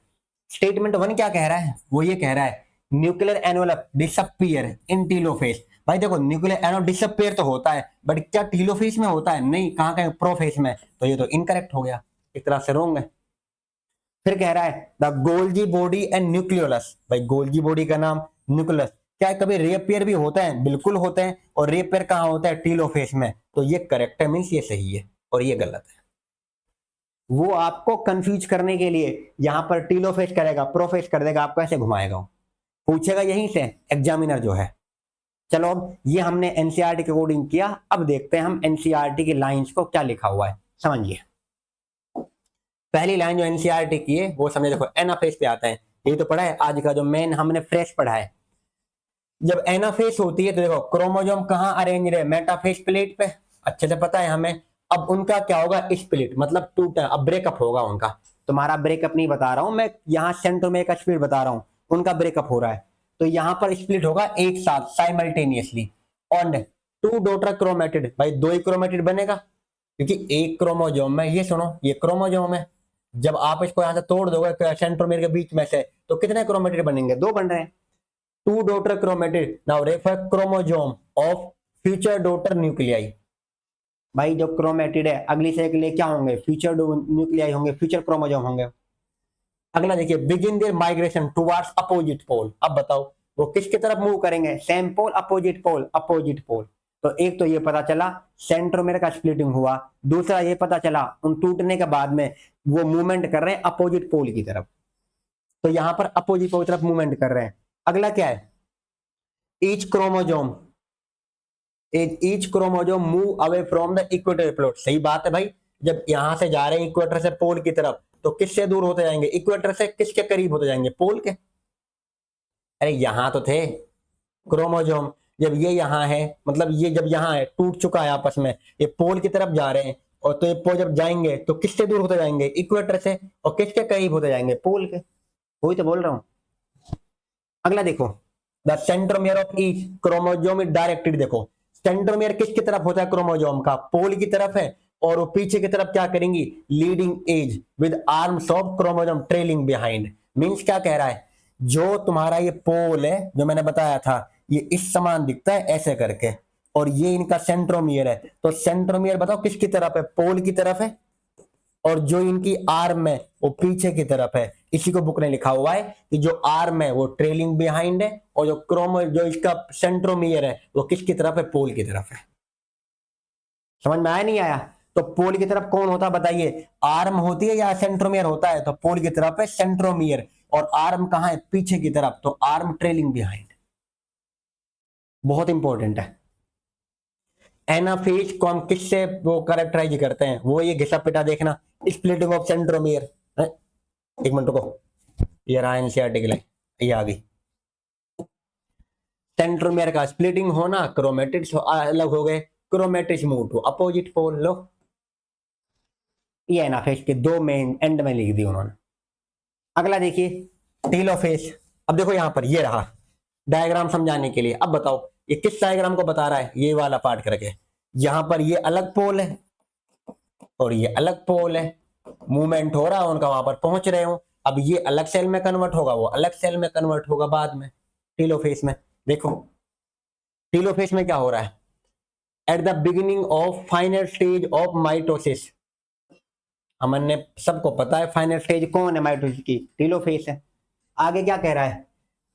Speaker 1: स्टेटमेंट वन क्या कह रहा है? वो ये कह रहा है nuclear envelope disappear in telophase. भाई देखो, न्यूक्लियर एनवेलप डिसअपियर तो होता है, बट क्या टीलोफेज में होता है? नहीं, कहां का? प्रोफेज में। तो ये तो इनकरेक्ट हो गया, एक तरह से रोंग है। फिर कह रहा है the Golgi body and nucleolus. भाई गोल्जी बॉडी का नाम, न्यूक्लियस, क्या कभी रीअपियर भी होता है? बिल्कुल होते हैं। और रीअपियर कहां होता है? टीलोफेज में। तो ये करेक्ट है, मीन्स ये सही है और ये गलत है। वो आपको कंफ्यूज करने के लिए यहां पर टीलोफेज करेगा, प्रोफेज कर देगा, आपको ऐसे घुमाएगा, पूछेगा यहीं से एग्जामिनर जो है। चलो अब ये हमने एनसीईआरटी के अकॉर्डिंग किया, अब देखते हैं हम एनसीईआरटी की लाइंस को क्या लिखा हुआ है, समझिए। पहली लाइन जो एनसीईआरटी की है वो समझे, देखो एनाफेज पे आता है, ये तो पढ़ा है आज का जो मेन हमने फ्रेश पढ़ा है। जब एनाफेज होती है तो देखो क्रोमोसोम कहां अरेंज रहे? मेटाफेज प्लेट पे, अच्छे से पता है हमें। अब उनका क्या होगा? स्प्लिट, मतलब टूटा, अब ब्रेकअप होगा उनका। तुम्हारा ब्रेकअप नहीं बता रहा हूं मैं, यहाँ सेंट्रोमेयर का स्प्लिट बता रहा हूं, उनका ब्रेकअप हो रहा है। तो यहां पर स्प्लिट होगा एक साथ simultaneously on two daughter chromatid. भाई दो ही क्रोमेटिड बनेगा, क्योंकि एक क्रोमोसोम में, ये सुनो, ये क्रोमोसोम है, जब आप इसको यहां से तोड़ दोगे सेंट्रोमेयर के बीच में से, तो कितने क्रोमेटिड बनेंगे? दो बन रहे हैं। Two daughter chromatid now refer chromosome of future daughter nuclei. भाई जो क्रोमेटिड है अगली से अगले क्या होंगे? फ्यूचर न्यूक्लियाई होंगे, फ्यूचर क्रोमोसोम होंगे। अगला देखिए, begin their migration towards opposite pole. अब बताओ वो किसकी तरफ मूव करेंगे? Same pole, opposite pole, opposite pole. तो एक तो ये पता चला सेंट्रोमेयर का स्प्लिटिंग हुआ, दूसरा ये पता चला उन टूटने के बाद में वो मूवमेंट कर रहे हैं अपोजिट पोल की तरफ। तो यहां पर अपोजिट पोल की तरफ मूवमेंट कर रहे हैं। अगला क्या है? Each chromosome, each chromosome move away from the equator pole. सही बात है भाई, जब यहां से जा रहे हैं इक्वेटर से पोल की तरफ, तो किससे दूर होते जाएंगे? इक्वेटर से किसके करीब होते जाएंगे? पोल के। अरे यहां तो थे क्रोमोसोम, जब ये यहाँ है, मतलब ये जब यहाँ है, टूट चुका है आपस में, ये पोल की तरफ जा रहे हैं, और तो ये पोल जब जाएंगे तो किससे दूर होते जाएंगे? इक्वेटर से। और किसके करीब होते जाएंगे? पोल के। वही तो बोल रहा हूं। अगला देखो, the centromere of each chromosome is directed. देखो सेंट्रोमियर किसकी तरफ होता है? क्रोमोसोम का, पोल की तरफ है। और वो पीछे की तरफ क्या करेंगी? Leading edge with arms of chromosome trailing behind. Means क्या कह रहा है? जो तुम्हारा ये पोल है जो मैंने बताया था, ये इस समान दिखता है ऐसे करके, और ये इनका सेंट्रोमियर है। तो सेंट्रोमियर बताओ किसकी तरफ है? पोल की तरफ है। और जो इनकी आर्म है वो पीछे की तरफ है। इसी को बुक ने लिखा हुआ है कि जो आर्म है वो ट्रेलिंग बिहाइंड है, और जो इसका सेंट्रोमियर है वो किसकी तरफ है? पोल की तरफ है। समझ में आया नहीं आया? तो पोल की तरफ कौन होता है बताइए? आर्म होती है या सेंट्रोमियर होता है? तो पोल की तरफ है सेंट्रोमियर, और आर्म कहां है? पीछे की तरफ, तो आर्म ट्रेलिंग बिहाइंड। बहुत इंपॉर्टेंट है। एनाफेज को हम किससे वो कैरेक्टराइज करते हैं? वो ये घिसा पिटा देखना, स्प्लिटिंग ऑफ सेंट्रोमियर। एक मिनट रुको, ये रहा एनसीईआरटी के लिए, ये आ गई। सेंट्रोमियर का स्प्लिटिंग होना, क्रोमेटिड्स अलग हो गए, chromatids move to opposite pole. लो ये एनाफेज के दो मेन एंड में लिख दी उन्होंने। अगला देखिए टेलोफेज। अब देखो यहां पर ये रहा डायग्राम समझाने के लिए। अब बताओ ये किस डायग्राम को बता रहा है, ये वाला पार्ट करके। यहां पर ये अलग पोल है और ये अलग पोल है, मूवमेंट हो रहा है उनका, वहां पर पहुंच रहे हो। अब ये अलग सेल में कन्वर्ट होगा, वो अलग सेल में कन्वर्ट होगा बाद में टेलोफेज में। देखो टेलोफेज में क्या हो रहा है, at the beginning of final stage of mitosis. हमने सबको पता है फाइनल स्टेज कौन है माइटोसिस की, टेलोफेज है। आगे क्या कह रहा है,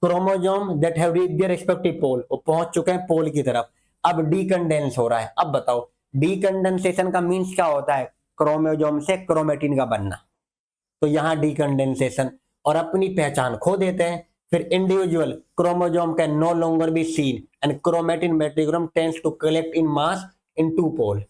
Speaker 1: chromosome that have reached their respective pole, वो पहुंच चुके हैं पोल की तरफ। अब डीकंडेंस हो रहा है। अब बताओ डीकंडेंसेशन का मींस क्या होता है, क्रोमोसोम से क्रोमेटिन का बनना। तो यहां डीकंडेंसेशन और अपनी पहचान खो देते हैं। फिर individual chromosome can no longer be seen and chromatin material tends to collect in mass in two pole.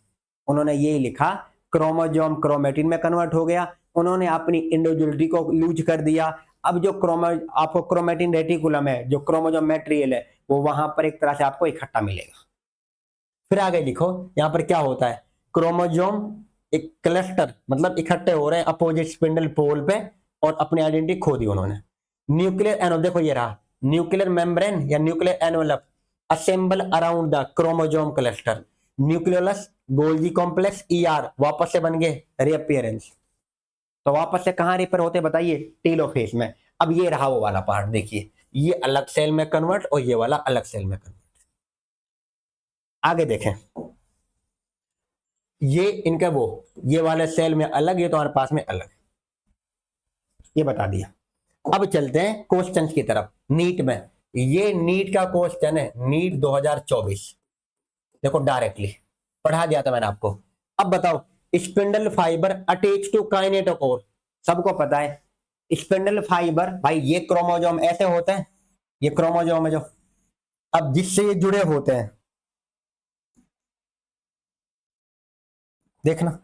Speaker 1: उन्होंने यही लिखा, क्रोमोसोम क्रोमेटिन में कन्वर्ट हो गया, उन्होंने अपनी इंडिविजुअलिटी को लूज कर दिया। अब जो आपको क्रोमेटिन रेटिकुलम है, जो क्रोमोसोम मटेरियल है, वो वहां पर एक तरह से आपको इकट्ठा मिलेगा। फिर आगे लिखो यहां पर क्या होता है, क्रोमोसोम एक क्लस्टर मतलब इकट्ठे हो रहे हैं अपोजिट स्पिंडल पोल पे और अपनी आइडेंटिटी खो दी उन्होंने। न्यूक्लियर एनवलप, देखो ये रहा न्यूक्लियर मेम्ब्रेन या nuclear envelope assemble around the chromosome cluster. Nucleolus Golgi complex ER वापस से बन गए रीअपियरेंस। तो वापस से कहां रिपेयर होते बताइए, टेलोफेज में। अब ये रहा वो वाला पार्ट, देखिए ये अलग सेल में कन्वर्ट और ये वाला अलग सेल में कन्वर्ट। आगे देखें, ये इनका वो ये वाले सेल में अलग, ये तो हमारे पास में अलग, ये बता दिया। अब चलते हैं क्वेश्चन की तरफ। नीट में ये नीट का क्वेश्चन है, नीट 2024। देखो डायरेक्टली पढ़ा दिया था मैंने आपको। अब बताओ spindle fibre attach to kinetochore, सबको पता है स्पिंडल फाइबर, भाई ये क्रोमोसोम ऐसे होते हैं, ये क्रोमोसोम है जो, अब जिससे ये जुड़े होते हैं, देखना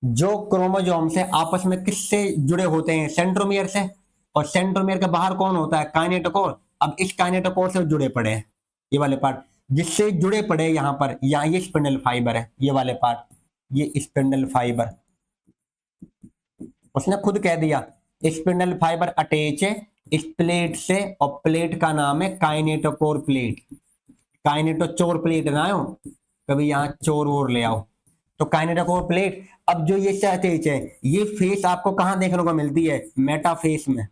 Speaker 1: जो क्रोमोसोम से आपस में किससे जुड़े होते हैं, सेंट्रोमियर से, और सेंट्रोमियर के बाहर कौन होता है, काइनेटोकोर। अब इस काइनेटोकोर से जुड़े पड़े हैं ये वाले पार्ट, जिससे जुड़े पड़े यहां पर, यहाँ ये स्पिंडल फाइबर है, ये वाले पार्ट, ये स्पिंडल फाइबर। उसने खुद कह दिया स्पिंडल फाइबर अटैच है इस प्लेट से, और प्लेट का नाम है काइनेटोकोर प्लेट। काइनेटोचोर प्लेट ना हो, कभी यहाँ चोर वोर ले आओ। तो काइनेटोकोर प्लेट। अब जो ये अटैच है, ये फेस आपको कहां देखने को मिलती है, मेटाफेस में।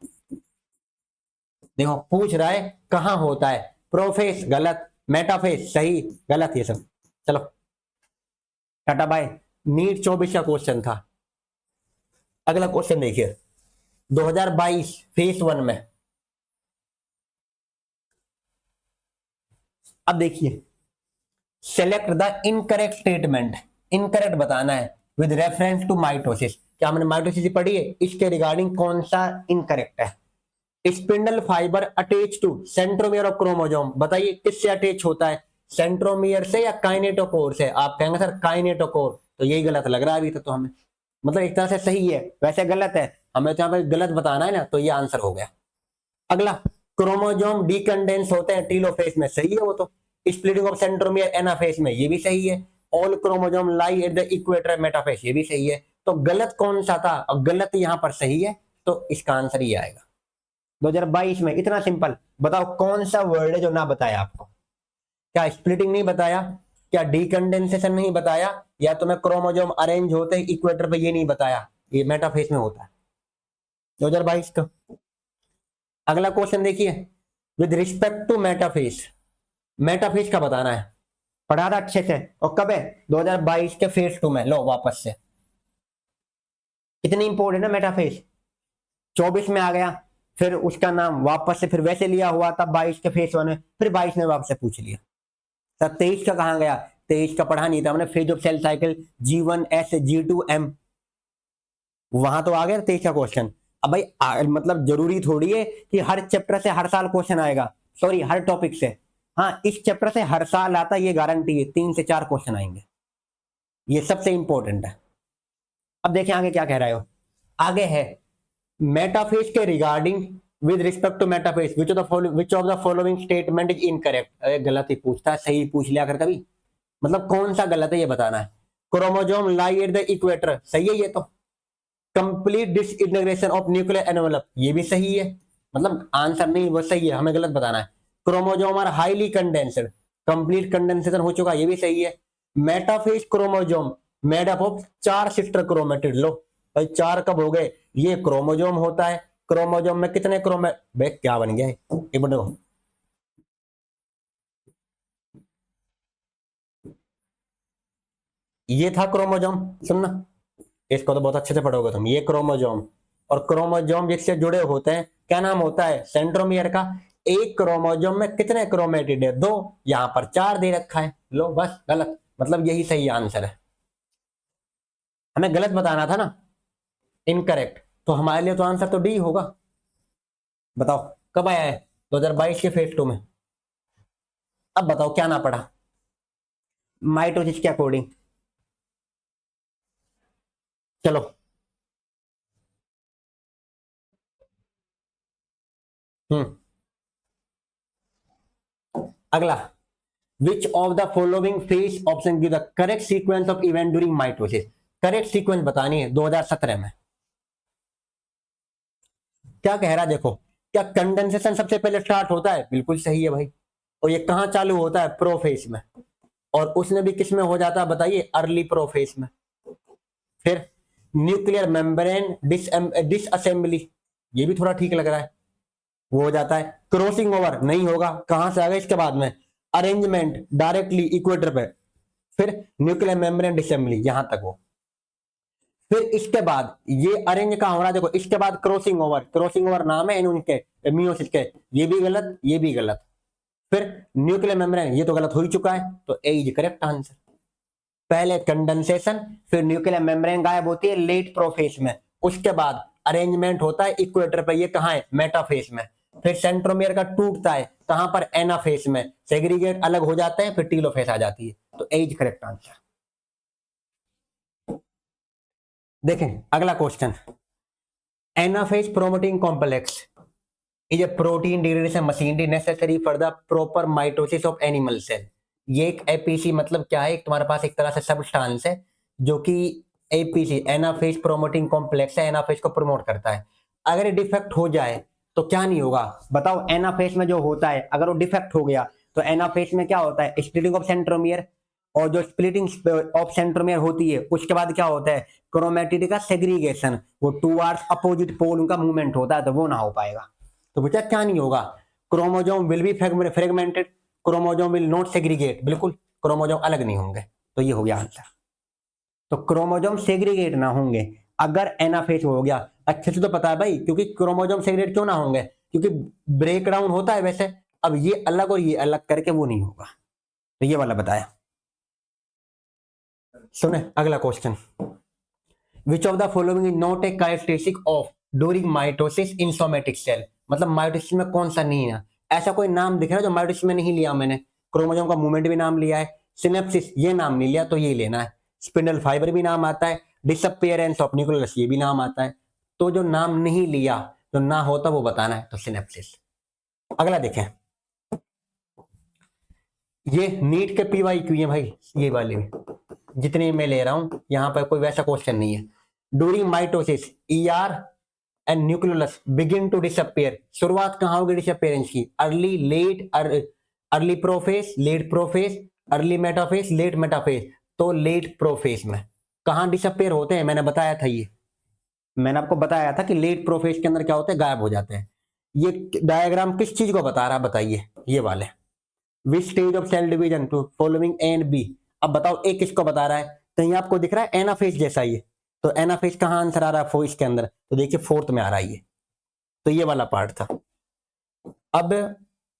Speaker 1: देखो पूछ रहा है कहां होता है, प्रोफेस गलत, मेटाफेस सही, गलत ये सब। चलो टाटा बाय। नीट 24 का क्वेश्चन था। अगला क्वेश्चन देखिए 2022 फेस 1 में। अब देखिए select the incorrect statement, incorrect बताना है विद रेफरेंस टू माइटोसिस। क्या हमने माइटोसिस पढ़ी है, इसके रिगार्डिंग कौन सा इनकरेक्ट है। Spindle fibre attach to centromere of chromosome, बताइए किससे अटैच होता है, सेंट्रोमियर से या काइनेटोकोर से। आप कहेंगे सर काइनेटोकोर, तो यही गलत लग रहा है अभी तक तो हमें, मतलब एक तरह से सही है वैसे गलत है, हमें तो यहाँ पे गलत बताना है ना, तो ये आंसर हो गया। अगला क्रोमोसोम डीकंडेंस होते हैं टेलोफेज में, सही है वो तो। स्प्लिटिंग ऑफ सेंट्रोमियर एनाफेज में, ये भी सही है। All chromosome lie at the equator metaphase, ये भी सही है। तो गलत कौन सा था, और गलत यहाँ पर सही है, तो इसका आंसर ये आएगा 2022 में। इतना सिंपल। बताओ कौन सा वर्ड है जो ना बताया आपको, क्या स्प्लिटिंग नहीं बताया, क्या डीकंडेंसेशन नहीं बताया, या तुम्हें क्रोमोसोम अरेंज होते हैं इक्वेटर पे ये नहीं बताया, ये मेटाफेज में होता है 2022 का। अगला क्वेश्चन देखिए with respect to metaphase, metaphase का बताना है, पढ़ा था अच्छे से, और कब है 2022 के फेज 2 में। लो वापस से, इतनी इंपॉर्टेंट है मेटाफेज, 24 में आ गया, फिर उसका नाम वापस से फिर वैसे लिया हुआ था 22 के फेज 1 में, फिर 22 में वापस से पूछ लिया। सर 23 का कहां गया, 23 का पढ़ा नहीं था हमने, phase of cell cycle G1S G2M, वहां तो आ गया 23 का क्वेश्चन। अब भाई मतलब जरूरी थोड़ी है कि हर चैप्टर से हर साल क्वेश्चन आएगा, सॉरी हर टॉपिक से। हाँ इस चैप्टर से हर साल आता, ये गारंटी है 3 से 4 क्वेश्चन आएंगे, ये सबसे इंपॉर्टेंट है। अब देखें आगे क्या कह रहे हो, आगे है मेटाफेज के regarding with respect to metaphase which of the following statement is incorrect. अरे गलत ही पूछता है, सही पूछ लिया कर कभी, मतलब कौन सा गलत है ये बताना है। Chromosome lie at the equator, सही है ये तो। Complete disintegration of nuclear envelope, ये भी सही है, मतलब आंसर नहीं वो सही है, हमें गलत बताना है। Chromosome are highly condensed, complete condensation हो चुका, ये भी सही है। Metaphase chromosome made up of 4 sister chromatid, लो भाई 4 कब हो गए, ये क्रोमोजोम होता है, क्रोमोजोम में कितने बे क्या बन गया है, एक मिनट, ये था क्रोमोजोम, सुनना इसको तो बहुत अच्छे से पढ़ोगे तुम, ये क्रोमोजोम, और क्रोमोजोम जिससे जुड़े होते हैं क्या नाम होता है, सेंट्रोमियर का। एक क्रोमोजोम में कितने क्रोमेटिड है, 2, यहां पर 4 दे रखा है, लो बस गलत, मतलब यही सही आंसर है, हमें गलत बताना था ना, इनकरेक्ट, तो हमारे लिए तो आंसर तो डी होगा। बताओ कब आया है, 2022 के फेज 2 में। अब बताओ क्या ना पढ़ा माइटोसिस के अकॉर्डिंग, चलो अगला, विच of the following phase option give the correct sequence of event during mitosis, correct sequence बतानी है 2017 में। क्या कह रहा है देखो, क्या कंडेंसेशन सबसे पहले स्टार्ट होता है, बिल्कुल सही है भाई, और ये कहां चालू होता है, प्रोफेज में, और उसने भी किस में हो जाता है बताइए, अर्ली प्रोफेज में। फिर न्यूक्लियर मेम्ब्रेन डिसअसेंबली, ये भी थोड़ा ठीक लग रहा है, वो हो जाता है। क्रॉसिंग ओवर नहीं होगा, कहां से आ गया इसके बाद में, अरेंजमेंट डायरेक्टली इक्वेटर पे, फिर न्यूक्लियर मेम्ब्रेन डिसअसेंबली, यहां तक वो। फिर इसके बाद ये अरेंज कहां हो रहा है देखो, इसके बाद क्रॉसिंग ओवर, क्रॉसिंग ओवर नाम है उनके मियोसिस के, ये भी गलत ये भी गलत। फिर न्यूक्लियर मेम्ब्रेन, ये तो गलत हो ही चुका है, तो ए इज करेक्ट आंसर। पहले कंडेंसेशन, फिर न्यूक्लियर मेम्ब्रेन गायब होती है लेट प्रोफेज में, उसके बाद अरेंजमेंट होता है इक्वेटर पे, ये कहां है, मेटाफेज में। फिर सेंट्रोमियर का टूटता है कहां पर, एनाफेज में, सेग्रीगेट अलग हो जाते हैं, फिर टीलोफेज आ जाती है, तो ए इज करेक्ट आंसर। देखें अगला question, anaphase promoting complex is a protein degradation machinery necessary for the proper mitosis of animal cell. ये एक एपीसी मतलब क्या है, तुम्हारे पास एक तरह से सबस्टांस है जो कि एपीसी एनाफेज प्रोमोटिंग कॉम्प्लेक्स है, एनाफेज को प्रमोट करता है। अगर ये डिफेक्ट हो जाए तो क्या नहीं होगा बताओ, एनाफेज में जो होता है अगर वो डिफेक्ट हो गया तो एनाफेज में क्या होता है, स्प्लिटिंग ऑफ सेंट्रोमियर, और जो स्प्लिटिंग ऑफ सेंट्रोमियर होती है उसके बाद क्या होता है, क्रोमेटिड का सेग्रीगेशन, वो टुवर्ड्स अपोजिट पोल उनका मूवमेंट होता है, तो वो ना हो पाएगा। तो बेटा क्या नहीं होगा, chromosome will be fragmented, chromosome will not segregate, बिल्कुल क्रोमोजोम अलग नहीं होंगे, तो ये हो गया आंसर। तो क्रोमोजोम सेग्रीगेट ना होंगे अगर एनाफेज हो गया, अच्छे से तो पता है भाई, क्योंकि क्रोमोजोम सेग्रीगेट क्यों ना होंगे, क्योंकि ब्रेक डाउन होता है वैसे, अब ये अलग और ये अलग करके वो नहीं होगा, तो ये वाला बताया। सुने अगला question, which of the following is not a characteristic of during mitosis in somatic cell, मतलब माइटोसिस में कौन सा नहीं है, ऐसा कोई नाम दिख रहा है जो माइटोसिस में नहीं लिया मैंने, क्रोमोसोम का मूवमेंट भी नाम लिया है, सिनेप्सिस ये नाम नहीं लिया, तो ये लेना है। स्पिंडल फाइबर भी नाम आता है, डिसअपियरेंस ऑफ न्यूक्लियस ये भी नाम आता है, तो जो नाम नहीं लिया जो ना होता वो बताना है, तो सिनेप्सिस। अगला देखें, ये नीट के पीवाई क्यू है भाई, ये वाले जितने मैं ले रहा हूं, यहां पर कोई वैसा क्वेश्चन नहीं है। During mitosis ER and nucleus begin to disappear, शुरुआत कहां होगी डिसअपियरेंस की, early late, early prophase late prophase, early metaphase late metaphase, तो लेट प्रोफेज में कहां डिसअपियर होते हैं, मैंने बताया था, ये मैंने आपको बताया था कि लेट प्रोफेज के अंदर क्या होते हैं, गायब हो जाते हैं। ये डायग्राम किस चीज को बता रहा है बताइए, ये वाले, which stage of cell division to following A and B. अब बताओ ए किसको बता रहा है, कहीं आपको दिख रहा है एनाफेज जैसा, ये तो एनाफेज कहां आंसर आ रहा है, फोर्थ के अंदर, तो देखिए फोर्थ में आ रहा है ये, तो ये वाला पार्ट था। अब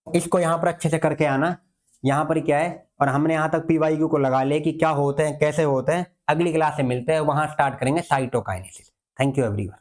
Speaker 1: इसको यहां पर अच्छे से करके आना, यहां पर क्या है, और हमने यहां तक पीवाईक्यू को लगा लिया कि क्या होते हैं कैसे होते हैं, अगली क्लास से मिलते हैं, वहां स्टार्ट करेंगे साइटोकाइनेसिस। Thank you everyone.